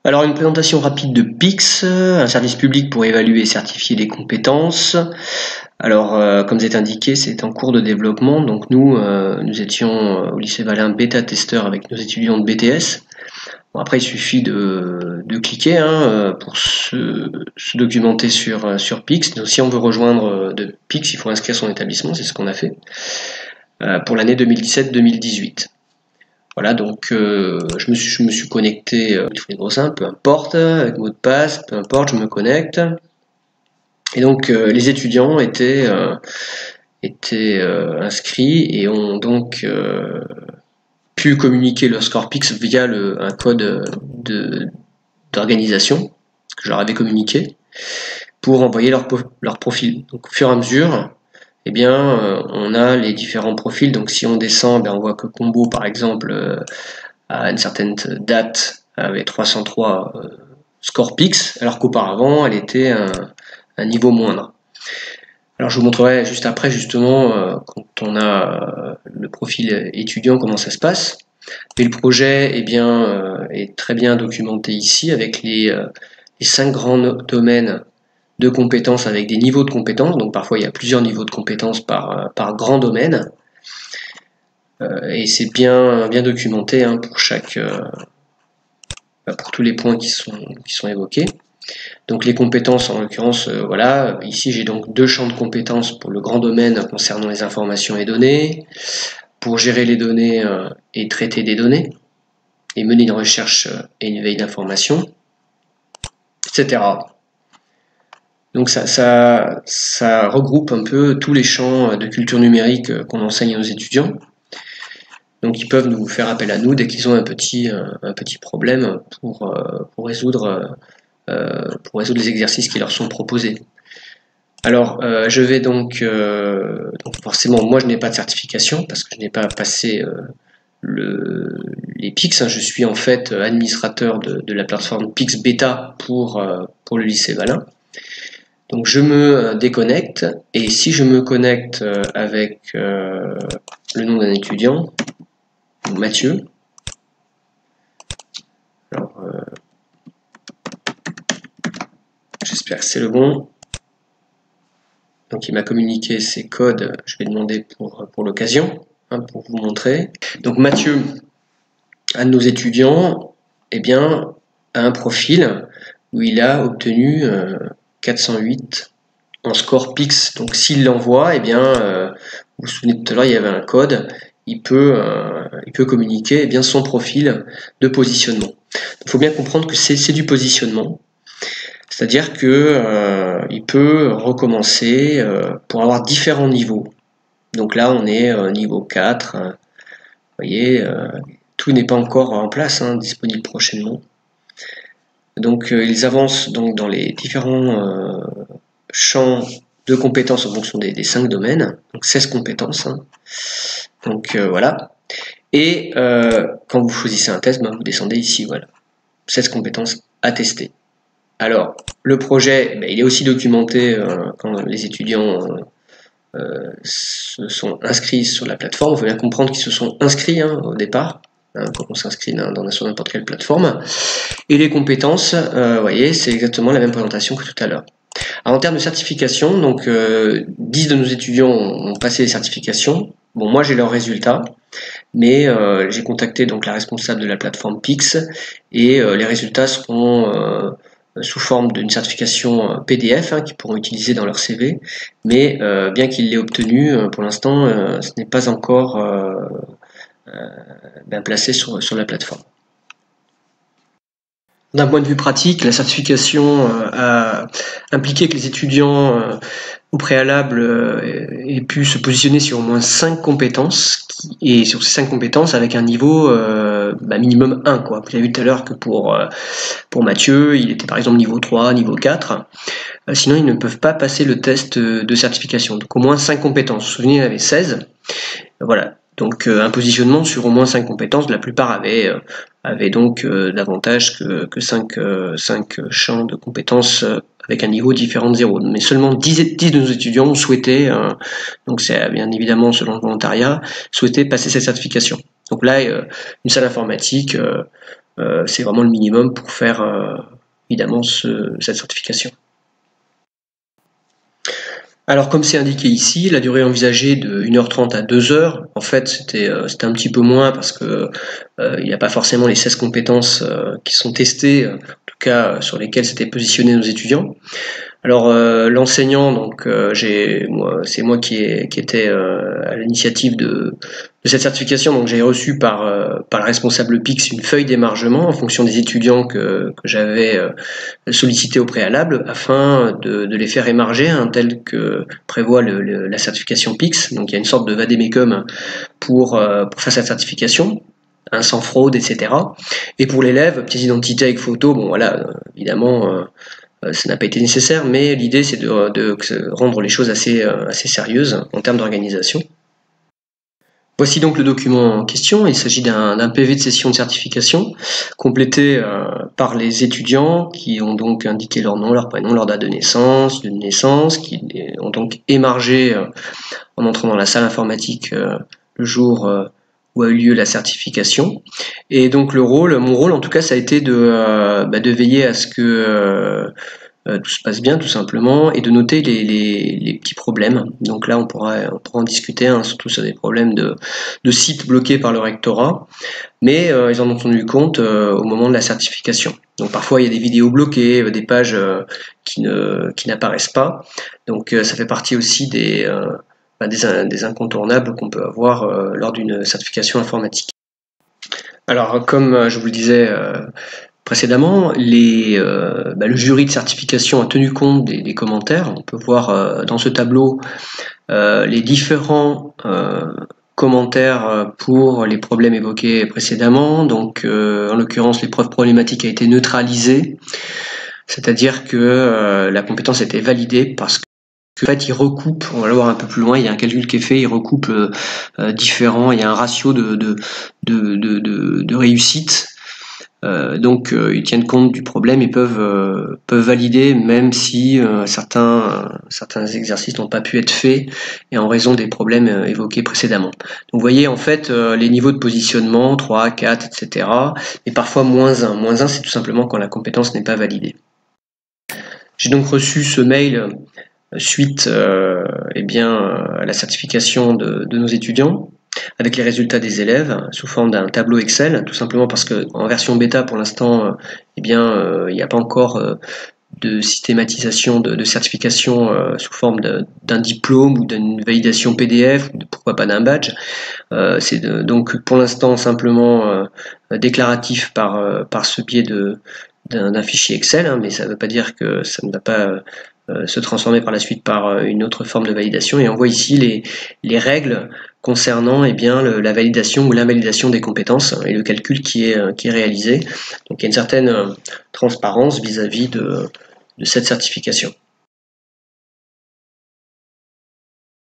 Alors une présentation rapide de PIX, un service public pour évaluer et certifier les compétences. Alors comme c'est indiqué, c'est en cours de développement, donc nous étions au lycée Valin bêta-testeur avec nos étudiants de BTS. Bon, après il suffit de cliquer pour se documenter sur PIX. Donc, si on veut rejoindre de PIX, il faut inscrire son établissement, c'est ce qu'on a fait pour l'année 2017-2018. Voilà, donc je me suis connecté, il faut être simple, peu importe, avec mot de passe, peu importe, je me connecte. Et donc les étudiants étaient inscrits et ont donc pu communiquer leur score PIX via un code d'organisation que je leur avais communiqué pour envoyer leur profil. Donc au fur et à mesure, eh bien, on a les différents profils. Donc si on descend, on voit que Combo, par exemple, à une certaine date, avait 303 score PIX, alors qu'auparavant, elle était un niveau moindre. Alors je vous montrerai juste après, justement, quand on a le profil étudiant, comment ça se passe. Mais le projet est très bien documenté ici, avec les 5 grands domaines de compétences avec des niveaux de compétences. Donc parfois il y a plusieurs niveaux de compétences par grand domaine. Et c'est bien documenté pour tous les points qui sont évoqués. Donc les compétences, en l'occurrence, voilà, ici j'ai donc 2 champs de compétences pour le grand domaine concernant les informations et données, pour gérer les données et traiter des données, et mener une recherche et une veille d'information, etc. Donc ça regroupe un peu tous les champs de culture numérique qu'on enseigne aux étudiants. Donc ils peuvent nous faire appel à nous dès qu'ils ont un petit problème pour résoudre les exercices qui leur sont proposés. Alors je vais donc forcément, moi je n'ai pas de certification parce que je n'ai pas passé les PIX. Je suis en fait administrateur de la plateforme PIX Beta pour le lycée Valin. Donc je me déconnecte, et si je me connecte avec le nom d'un étudiant, Mathieu, alors j'espère que c'est le bon. Donc il m'a communiqué ses codes, je vais demander pour l'occasion, pour vous montrer. Donc Mathieu, un de nos étudiants, a un profil où il a obtenu 408 en score PIX. Donc s'il l'envoie, vous vous souvenez tout à l'heure, il y avait un code, il peut communiquer son profil de positionnement. Il faut bien comprendre que c'est du positionnement, c'est-à-dire que il peut recommencer pour avoir différents niveaux. Donc là on est niveau 4, vous voyez, tout n'est pas encore en place, disponible prochainement. Donc ils avancent donc dans les différents champs de compétences en fonction des 5 domaines, donc 16 compétences. Donc voilà. Et quand vous choisissez un test, vous descendez ici, voilà. 16 compétences à tester. Alors, le projet, il est aussi documenté quand les étudiants se sont inscrits sur la plateforme. Il faut bien comprendre qu'ils se sont inscrits au départ, quand on s'inscrit sur n'importe quelle plateforme. Et les compétences, vous voyez, c'est exactement la même présentation que tout à l'heure. Alors, en termes de certification, donc 10 de nos étudiants ont passé les certifications. Bon, moi j'ai leurs résultats, mais j'ai contacté donc la responsable de la plateforme PIX, et les résultats seront sous forme d'une certification PDF qu'ils pourront utiliser dans leur CV, mais bien qu'il l'ait obtenu, pour l'instant ce n'est pas encore placé sur la plateforme. D'un point de vue pratique, la certification a impliqué que les étudiants au préalable aient pu se positionner sur au moins 5 compétences, et sur ces 5 compétences avec un niveau minimum 1. Vous avez vu tout à l'heure que pour Mathieu, il était par exemple niveau 3, niveau 4. Sinon, ils ne peuvent pas passer le test de certification. Donc au moins 5 compétences. Vous vous souvenez, il y en avait 16. Voilà. Donc un positionnement sur au moins 5 compétences, la plupart avaient donc davantage que 5 champs de compétences avec un niveau différent de 0. Mais seulement 10 de nos étudiants ont souhaité, donc c'est bien évidemment selon le volontariat, souhaité passer cette certification. Donc là, une salle informatique C'est vraiment le minimum pour faire évidemment cette certification. Alors comme c'est indiqué ici, la durée envisagée de 1h30 à 2h, en fait c'était un petit peu moins parce que il n'y a pas forcément les 16 compétences qui sont testées, en tout cas sur lesquelles s'étaient positionnés nos étudiants. Alors l'enseignant, donc c'est moi qui était à l'initiative de cette certification, donc j'ai reçu par le responsable PIX une feuille d'émargement en fonction des étudiants que j'avais sollicités au préalable afin de les faire émarger, tel que prévoit la certification PIX. Donc il y a une sorte de vadémécum pour faire cette certification, sans fraude, etc. Et pour l'élève, pièce d'identité avec photo, bon voilà, évidemment ça n'a pas été nécessaire, mais l'idée c'est de rendre les choses assez sérieuses en termes d'organisation. Voici donc le document en question. Il s'agit d'un PV de session de certification complété par les étudiants qui ont donc indiqué leur nom, leur prénom, leur date de naissance, qui ont donc émargé en entrant dans la salle informatique le jour où a eu lieu la certification. Et donc mon rôle en tout cas, ça a été de veiller à ce que tout se passe bien tout simplement et de noter les petits problèmes. Donc là on pourra en discuter, surtout sur des problèmes de sites bloqués par le rectorat, mais ils en ont tenu compte au moment de la certification. Donc parfois il y a des vidéos bloquées, des pages qui n'apparaissent pas, donc ça fait partie aussi des incontournables qu'on peut avoir lors d'une certification informatique. Alors comme je vous le disais précédemment, le jury de certification a tenu compte des commentaires. On peut voir dans ce tableau les différents commentaires pour les problèmes évoqués précédemment. Donc en l'occurrence, l'épreuve problématique a été neutralisée, c'est-à-dire que la compétence a été validée parce que en fait, il recoupe, on va le voir un peu plus loin, il y a un calcul qui est fait, il recoupe il y a un ratio de réussite. Donc ils tiennent compte du problème et peuvent valider même si certains exercices n'ont pas pu être faits et en raison des problèmes évoqués précédemment. Donc vous voyez en fait les niveaux de positionnement 3, 4, etc. et parfois -1. -1 c'est tout simplement quand la compétence n'est pas validée. J'ai donc reçu ce mail suite à la certification de nos étudiants, avec les résultats des élèves sous forme d'un tableau Excel, tout simplement parce que en version bêta pour l'instant, il n'y a pas encore de systématisation de certification sous forme d'un diplôme ou d'une validation PDF, ou pourquoi pas d'un badge. C'est donc pour l'instant simplement déclaratif par ce biais d'un fichier Excel, mais ça ne veut pas dire que ça ne va pas se transformer par la suite par une autre forme de validation. Et on voit ici les règles concernant la validation ou l'invalidation des compétences et le calcul qui est réalisé. Donc il y a une certaine transparence vis-à-vis de cette certification.